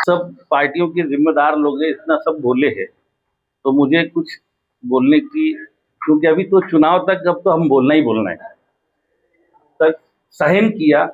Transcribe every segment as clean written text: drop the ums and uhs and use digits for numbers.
सब पार्टियों के जिम्मेदार लोग हैं, इतना सब बोले हैं तो मुझे कुछ बोलने की, क्योंकि अभी तो चुनाव तक अब तो हम बोलना ही बोलना है, तक सहन किया,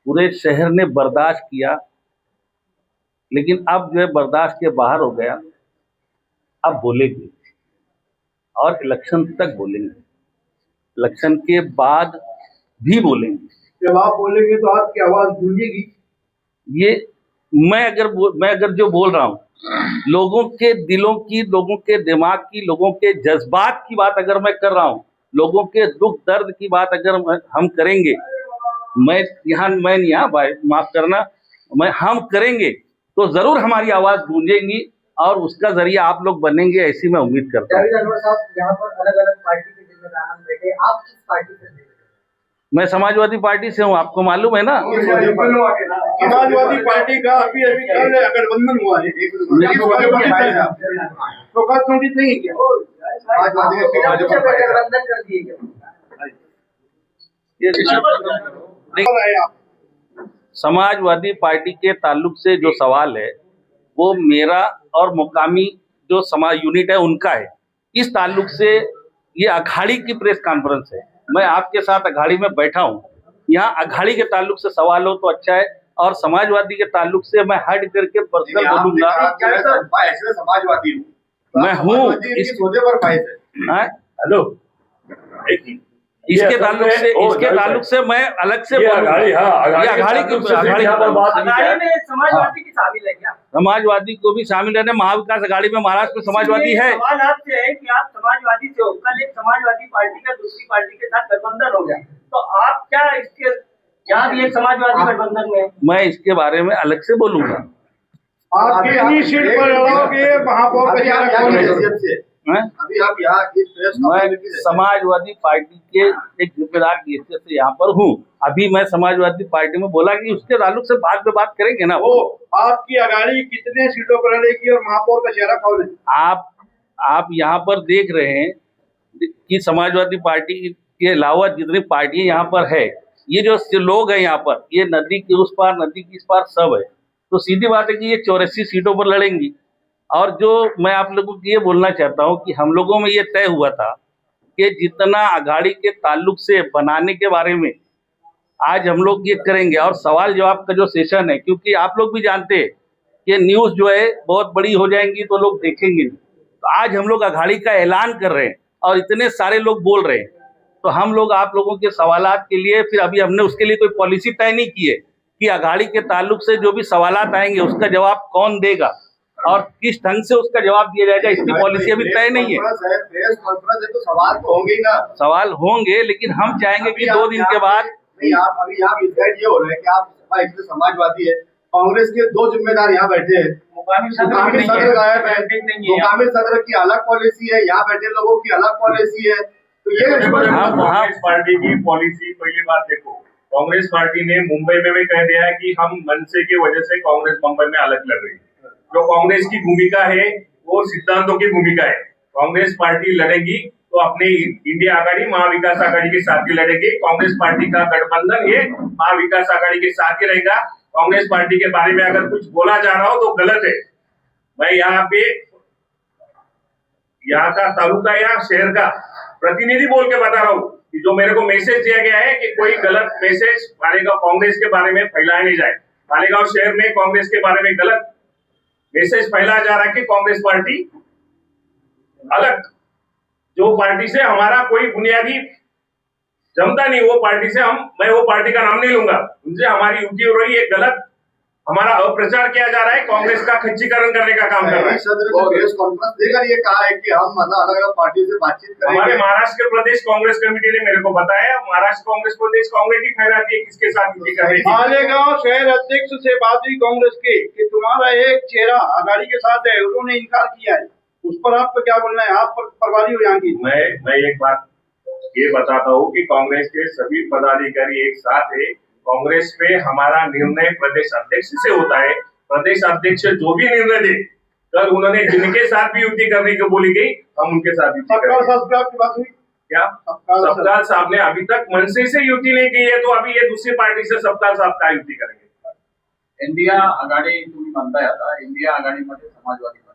पूरे शहर ने बर्दाश्त किया, लेकिन अब जो है बर्दाश्त के बाहर हो गया। अब बोलेंगे और इलेक्शन तक बोलेंगे, इलेक्शन के बाद भी बोलेंगे। जब आप बोलेंगे तो आपकी आवाज गूंजेगी। ये मैं अगर जो बोल रहा हूँ, लोगों के दिलों की, लोगों के दिमाग की, लोगों के जज्बात की बात अगर मैं कर रहा हूँ, लोगों के दुख दर्द की बात अगर हम करेंगे, मैं नहीं, हाँ भाई माफ करना, हम करेंगे तो जरूर हमारी आवाज गूंजेगी और उसका जरिया आप लोग बनेंगे, ऐसी मैं उम्मीद करता हूँ। यहाँ पर अलग अलग पार्टी के जिम्मेदार बैठे, आप किस पार्टी से? मैं समाजवादी पार्टी से हूँ, आपको मालूम है ना। समाजवादी पार्टी का अभी कल गठबंधन हुआ है, तो कल नोटिस नहीं किया, गठबंधन कर दिए। समाजवादी पार्टी के ताल्लुक से जो सवाल है वो मेरा और मुकामी जो समाज यूनिट है उनका है। इस ताल्लुक से ये अखाड़ी की प्रेस कॉन्फ्रेंस है, मैं आपके साथ अखाड़ी में बैठा हूँ, यहाँ अखाड़ी के ताल्लुक से सवाल हो तो अच्छा है, और समाजवादी के ताल्लुक से मैं हट करके पर्सनल बोलूंगा। समाजवादी मैं हूँ इस मुद्दे पर हेलो, इसके ताल्लुक से मैं अलग से समाजवादी को भी शामिल रहने। महाविकास अघाड़ी में महाराष्ट्र में समाजवादी है। सवाल आपसे है कि आप समाजवादी से हो, कल एक समाजवादी पार्टी का दूसरी पार्टी के साथ गठबंधन हो गया, तो आप क्या इसके यहाँ भी एक समाजवादी गठबंधन में? मैं इसके बारे में अलग से बोलूंगा। आप कितनी सीट पर लड़ोगे, महापौर अभी आप यहाँ मैं समाजवादी पार्टी के एक जिम्मेदार की हैसियत से यहाँ पर हूँ। अभी मैं समाजवादी पार्टी में बोला कि उसके ताल्लुक से बाद में बात करेंगे ना। वो आपकी अघाड़ी कितने सीटों पर लड़ेगी और महापौर का चेहरा कौन है? आप यहाँ पर देख रहे हैं कि समाजवादी पार्टी के अलावा जितनी पार्टियां यहाँ पर है, ये जो लोग हैं यहाँ पर, ये नदी के उस पार नदी की इस पार सब है, तो सीधी बात है कि ये 84 सीटों पर लड़ेंगी। और जो मैं आप लोगों को ये बोलना चाहता हूँ कि हम लोगों में ये तय हुआ था कि जितना अघाड़ी के ताल्लुक से बनाने के बारे में आज हम लोग ये करेंगे, और सवाल जवाब का जो सेशन है, क्योंकि आप लोग भी जानते हैं कि न्यूज़ जो है बहुत बड़ी हो जाएंगी तो लोग देखेंगे नहीं, तो आज हम लोग अघाड़ी का ऐलान कर रहे हैं और इतने सारे लोग बोल रहे हैं, तो हम लोग आप लोगों के सवालात के लिए फिर अभी हमने उसके लिए कोई पॉलिसी तय नहीं की है कि अघाड़ी के ताल्लुक से जो भी सवालात आएंगे उसका जवाब कौन देगा और किस ढंग से उसका जवाब दिया जाएगा, इसकी पॉलिसी अभी तय नहीं है। प्रेस कॉन्फ्रेंस है तो सवाल तो होंगे ना? सवाल होंगे, लेकिन हम चाहेंगे कि 2 दिन के बाद आप अभी यहाँ ये हो रहे हैं कि आप समाजवादी है, कांग्रेस के 2 जिम्मेदार यहाँ बैठे हैं, मुकामी सदर गायब है, मुकामी सदर की अलग पॉलिसी है, यहाँ बैठे लोगों की अलग पॉलिसी है, तो ये कांग्रेस पार्टी की पॉलिसी, पहली बात देखो, कांग्रेस पार्टी ने मुंबई में भी कह दिया है कि हम मनसे की वजह से कांग्रेस मुंबई में अलग लड़ रही है। जो कांग्रेस की भूमिका है वो सिद्धांतों की भूमिका है। कांग्रेस पार्टी लड़ेगी तो अपने इंडिया आघाड़ी महाविकास आघाड़ी के साथ ही लड़ेगी। कांग्रेस पार्टी का गठबंधन ये महाविकास आघाड़ी के साथ ही रहेगा। कांग्रेस पार्टी के बारे में अगर कुछ बोला जा रहा हो तो गलत है। मैं यहाँ पे यहाँ का तालुका या शहर का प्रतिनिधि बोल के बता रहा हूँ कि जो मेरे को मैसेज दिया गया है कि कोई गलत मैसेज मालेगांव कांग्रेस के बारे में फैलाया नहीं जाए। मालेगांव शहर में कांग्रेस के बारे में गलत मैसेज फैलाया जा रहा है कि कांग्रेस पार्टी अलग, जो पार्टी से हमारा कोई बुनियादी जमता नहीं, वो पार्टी से मैं वो पार्टी का नाम नहीं लूंगा, उनसे हमारी युति हो रही है, गलत हमारा अप्रचार किया जा रहा है, कांग्रेस का खच्चीकरण करने का काम कर रहा है। प्रेस कॉन्फ्रेंस देकर ये कहा है कि हम अलग अलग पार्टी से बातचीत करेंगे। हमारे महाराष्ट्र प्रदेश कांग्रेस कमेटी ने मेरे को बताया, महाराष्ट्र कांग्रेस प्रदेश कांग्रेस की खैराती है किसके साथ युति कर रही है। मालेगांव शहर अध्यक्ष से बात हुई कांग्रेस के कि तुम्हारा एक चेहरा अघाड़ी के साथ है, उन्होंने इनकार किया है, उस पर आपको क्या बोलना है? आप प्रभारी हो यहाँ की। मैं एक बात ये बताता हूँ कि कांग्रेस के सभी पदाधिकारी एक साथ है। कांग्रेस पे हमारा निर्णय प्रदेश अध्यक्ष से होता है। प्रदेश अध्यक्ष जो भी निर्णय दे, कल उन्होंने जिनके साथ भी युति करने को बोली गई, हम उनके साथ युति करेंगे। आपकी बात हुई क्या? सपकाल साहब ने अभी तक मनसे से युति नहीं की है, तो अभी ये दूसरी पार्टी से सपकाल साहब का युति करेंगे। इंडिया आघाडी तुम्ही म्हणताय आता इंडिया आघाडीमध्ये समाजवादी पण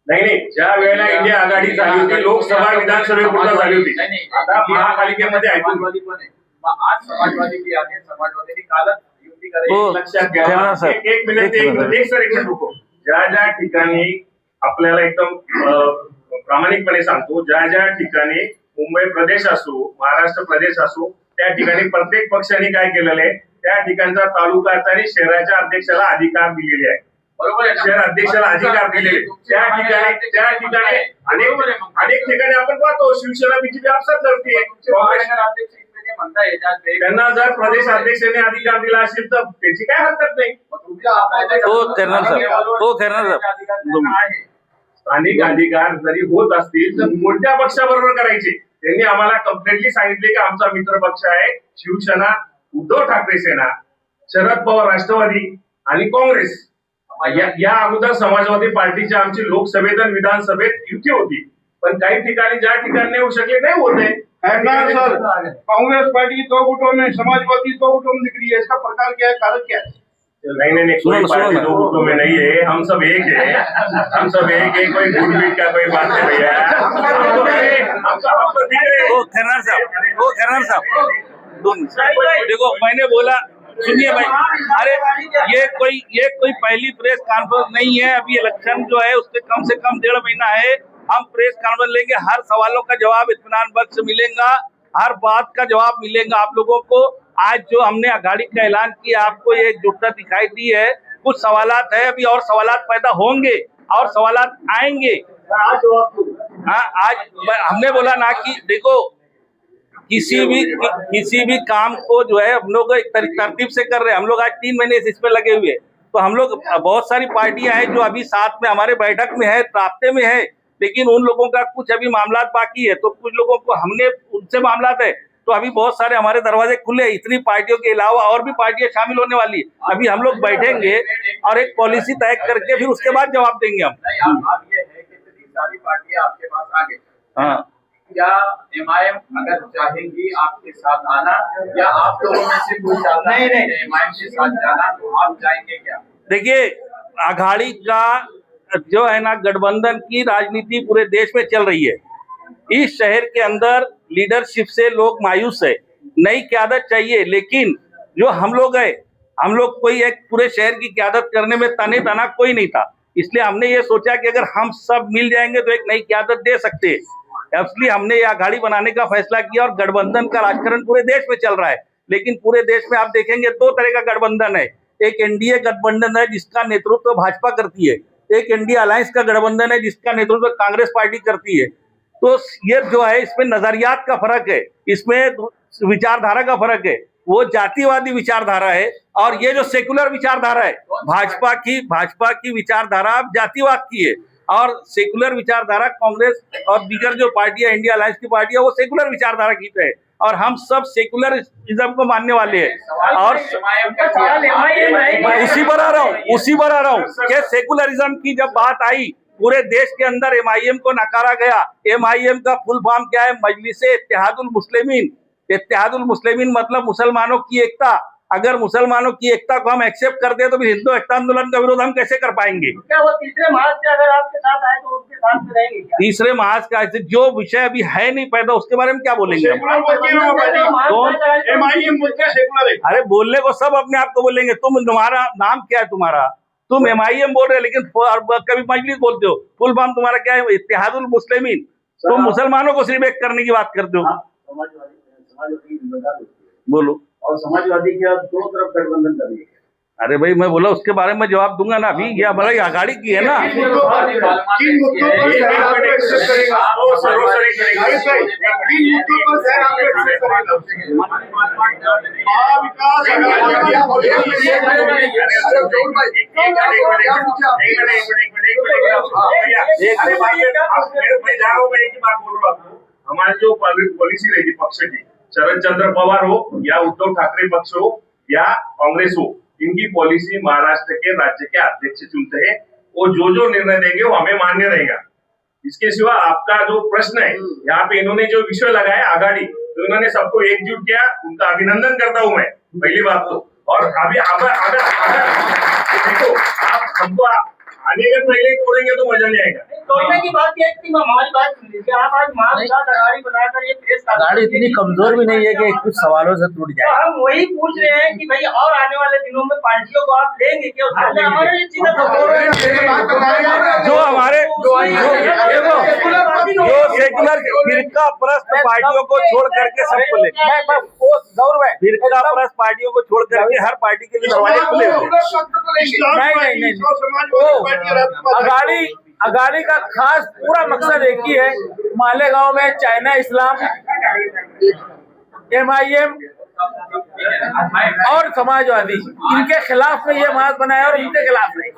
नाही, ज्या वेळेला इंडिया आघाडी झाली होती लोकसभा विधानसभेपुरता झाली होती. आता महापालिकेमध्ये ऐकून समाजवादी पण आहे. मग आज समाजवादी जी आहे समाजवादीने कालच युती करायची हो. लक्षात ठेवा घ्या. सर. एक मिनिट एक मिनिट रुको. ज्या ठिकाणी आपल्याला एकदम प्रामाणिकपणे सांगतो, ज्या ठिकाणी मुंबई प्रदेश असो महाराष्ट्र प्रदेश असो त्या ठिकाणी प्रत्येक पक्षाने काय केलेलं आहे, त्या ठिकाणचा तालुकाचा आणि शहराच्या अध्यक्षाला अधिकार दिलेले आहे. बरोबर आहे. शहर अध्यक्षाला अधिकार दिलेले. त्या ठिकाणी अनेक ठिकाणी आपण पाहतो शिवसेना बीजेपी आपसात लढते. अध्यक्ष इथे म्हणताय त्यांना जर प्रदेश अध्यक्षाने अधिकार दिला असेल तर त्याची काय हरकत नाही. हो करणार साहेब, हो करणार साहेब. स्थानिक अधिकार जरी होत असतील तर कोणत्या पक्षाबरोबर करायचे. त्यांनी आम्हाला कम्प्लिटली सांगितले की आमचा मित्र पक्ष आहे शिवसेना, उद्धव ठाकरे सेना, शरद पवार राष्ट्रवादी आणि काँग्रेस. या अगोदर समाजवादी पार्टीची आमची लोकसभेत आणि विधानसभेत युती होती, पण काही ठिकाणी ज्या ठिकाणी नाही होऊ शकले नहीं होते. सर कांग्रेस पार्टी 2 गुटों में, समाजवादी 2 गुटों में दिख रही है, इसका प्रकार क्या है, कारण क्या है? नहीं कोई पार्टी 2 गुटों में नहीं है, हम सब एक है. हम सब एक है, कोई गुटबीट का कोई बात नहीं भैया. वो खन्ना साहब देखो मैंने बोला, सुनिए भाई, अरे ये कोई पहली प्रेस कॉन्फ्रेंस नहीं है. अभी इलेक्शन जो है उससे कम 1.5 महीना है. हम प्रेस कॉन्फ्रेंस लेंगे, हर सवालों का जवाब इत्मीनान बख्श मिलेगा, हर बात का जवाब मिलेगा आप लोगों को. आज जो हमने आघाड़ी का ऐलान किया आपको ये एकजुटता दिखाई दी है. कुछ सवालात है, अभी और सवालात पैदा होंगे और सवालात आएंगे. हाँ, आज हमने बोला ना कि देखो किसी भी काम को जो है हम लोग एक तरतीब से कर रहे हैं. हम लोग आज 3 महीने से इस पे लगे हुए हैं. तो हम लोग बहुत सारी पार्टियां हैं जो अभी साथ में हमारे बैठक में है, रास्ते में है, लेकिन उन लोगों का कुछ अभी मामला बाकी है. तो कुछ लोगों को हमने उनसे मामला है, तो अभी बहुत सारे हमारे दरवाजे खुले हैं. इतनी पार्टियों के अलावा और भी पार्टियां शामिल होने वाली है. अभी हम लोग बैठेंगे और एक पॉलिसी तय करके फिर उसके बाद जवाब देंगे हम. अब ये है कि इतनी सारी पार्टियां आपके पास आ गई. हाँ, क्या एमआईएम अगर चाहेंगी आपके साथ आना, या आप लोगों में से कोई चाहता है एमआईएम के साथ जाना, तो आप जाएंगे क्या? देखिए आघाड़ी का जो है ना गठबंधन की राजनीति पूरे देश में चल रही है. इस शहर के अंदर लीडरशिप से लोग मायूस है, नई क़यादत चाहिए. लेकिन जो हम लोग है, हम लोग कोई एक पूरे शहर की क़यादत करने में तने तना कोई नहीं था. इसलिए हमने ये सोचा कि अगर हम सब मिल जाएंगे तो एक नई क़यादत दे सकते हैं. इसलिए हमने ये आघाड़ी बनाने का फैसला किया. और गठबंधन का राजकारण पूरे देश में चल रहा है, लेकिन पूरे देश में आप देखेंगे 2 तरह का गठबंधन है. एक एनडीए गठबंधन है जिसका नेतृत्व भाजपा करती है, एक इंडिया अलायंस का गठबंधन है जिसका नेतृत्व कांग्रेस पार्टी करती है. तो ये जो है इसमें नजरियात का फर्क है, इसमें विचारधारा का फर्क है. वो जातिवादी विचारधारा है और ये जो सेकुलर विचारधारा है भाजपा की विचारधारा जातिवाद की है, और सेकुलर विचारधारा कांग्रेस और दीगर जो पार्टियां इंडिया अलायंस की पार्टियां वो सेकुलर विचारधारा की है. और हम सब सेकुलरिज्म को मानने वाले हैं. और उसी पर आ रहा हूँ कि सेकुलरिज्म की जब बात आई पूरे देश के अंदर एमआईएम को नकारा गया. एमआईएम का फुल फॉर्म क्या है? मजलिसे इत्तेहादुल मुस्लिमीन. इत्तेहादुल मुस्लिमीन मतलब मुसलमानों की एकता. अगर मुसलमानों की एकता को हम एक्सेप्ट कर दे तो फिर हिंदू एकता आंदोलन का विरोध हम कैसे कर पाएंगे? क्या वो तीसरे महाज से अगर आपके साथ आए तो उसके साथ में रहेंगे क्या? तीसरे महाज का जो विषय अभी है नहीं पैदा उसके बारे में क्या बोलेंगे हम? अरे बोलने को सब अपने आप को बोलेंगे. तुम्हारा नाम क्या है? तुम एमआईएम बोल रहे हो लेकिन कभी मजलिस बोलते हो. फुल फॉर्म तुम्हारा क्या है? इत्तेहादुल मुस्लिमीन. तुम मुसलमानों को सिर्फ एक करने की बात करते हो. बोलो. और समाजवादी की 2 तरफ गठबंधन कर रही है. अरे भाई मैं बोला उसके बारे में जवाब दूंगा ना. अभी ये हमारी आघाड़ी की है ना. हमारी जो पॉलिसी रहेगी पक्ष की, शरद चंद्र पवार हो या उद्धव ठाकरे पक्ष हो या कांग्रेस हो, इनकी पॉलिसी महाराष्ट्र के राज्य के अध्यक्ष चुनते हैं. वो जो निर्णय देंगे वो हमें मान्य रहेगा. इसके सिवा आपका जो प्रश्न है, यहाँ पे इन्होंने जो विषय लगाया आघाड़ी, तो इन्होंने सबको एकजुट किया. उनका अभिनंदन करता हूं मैं पहली बात तो. और अभी अगर देखो आप हमको आने के पहले ही तोड़ेंगे तो मजा नहीं आएगा। तोड़ने की बात ये थी, हमारी बात सुन लीजिए। आप आज महाविकास अघाड़ी बनाकर ये प्रेस गाड़ी इतनी कमजोर भी नहीं है कि कुछ सवालों से टूट तो जाए। हम वही पूछ रहे हैं कि भाई और आने वाले दिनों में पार्टियों को आप लेंगे क्या? हमारे ये चीजें जो हमारे जो सेकुलर फिरका परस्त पार्टियों को छोड़ करके सबको लेंगे। गौरव है, फिरका परस्त पार्टियों को छोड़ करके हर पार्टी के लिए दरवाजे खुले हुए। नहीं, अघाड़ी का खास पूरा मकसद एक ही है, मालेगांव में चाइना इस्लाम, MIM और समाजवादी, इनके खिलाफ में ये मार्च बनाया और इनके खिलाफ नहीं।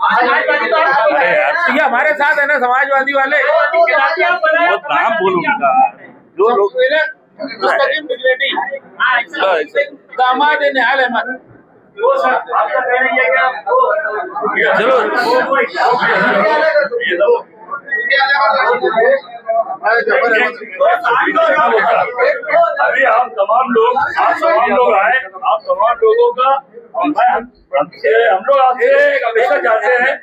ये हमारे साथ है ना समाजवादी वाले, नाम बोलूंगा जो लोग दामाद निहाल अहमद। चलो अभी आप तमाम लोग आए, आप तमाम लोगों का हम लोग आपसे एक अपेक्षा चाहते हैं।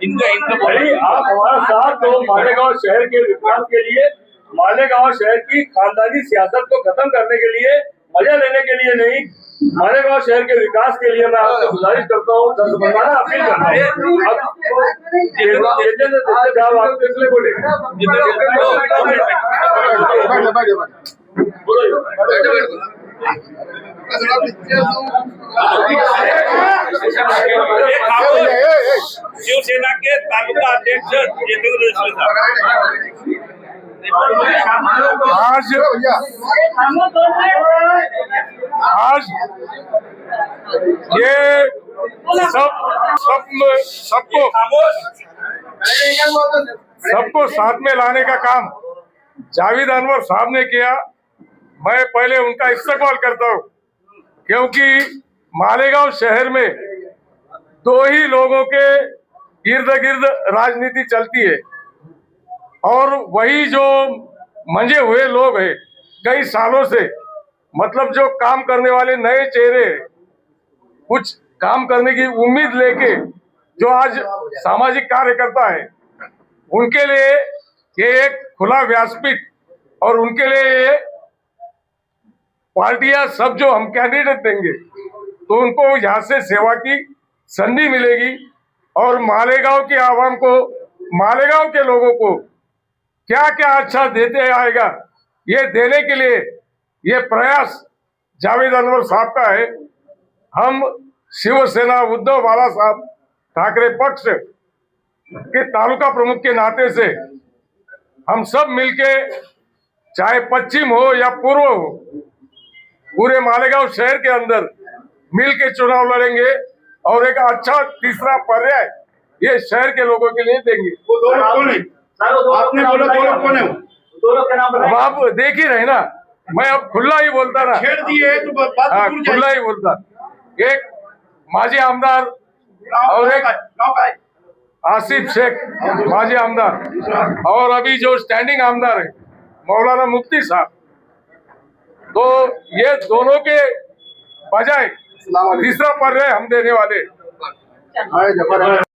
इनका भाई आप हमारा साथ दो मालेगांव शहर के विकास के लिए, मालेगांव शहर की खानदानी सियासत को खत्म करने के लिए, मजा लेने के लिए नहीं, मालेगांव शहर के विकास के लिए मैं आपसे गुजारिश करता हूँ, दरबाना अपील करता शिवसेना के तालुका अध्यक्ष जितेंद्र आज ये सबको साथ में लाने का काम जावेद अनवर साहब ने किया। मैं पहले उनका इस्तकबाल करता हूँ, क्योंकि मालेगांव शहर में दो ही लोगों के इर्द गिर्द राजनीति चलती है, और वही जो मंजे हुए लोग हैं कई सालों से, मतलब जो काम करने वाले नए चेहरे, कुछ काम करने की उम्मीद लेके जो आज सामाजिक कार्यकर्ता है, उनके लिए ये एक खुला व्यासपीठ, और उनके लिए ये पार्टियां सब जो हम कैंडिडेट देंगे तो उनको यहाँ से सेवा की संधि मिलेगी, और मालेगांव की आवाम को, मालेगांव के लोगों को क्या क्या अच्छा देते आएगा, ये देने के लिए ये प्रयास जावेद अनवर साहब का है। हम शिवसेना उद्धव बाला साहब ठाकरे पक्ष के तालुका प्रमुख के नाते से हम सब मिलके, चाहे पश्चिम हो या पूर्व हो, पूरे मालेगांव शहर के अंदर मिलके चुनाव लड़ेंगे, और एक अच्छा तीसरा पर्याय ये शहर के लोगों के लिए देंगे। वो दो लोग कौन है? आपने बोला दो लोग कौन है? दो लोग का नाम अब आप देख ही रहे ना, मैं अब खुला ही बोलता ना, छेड़ दिए तो बात हाँ दूर खुला ही बोलता। एक माजी आमदार और एक आसिफ शेख माजी आमदार, और अभी जो स्टैंडिंग आमदार है मौलाना मुफ्ती साहब, तो ये दोनों के बजाय तीसरा पर्याय हम देने वाले।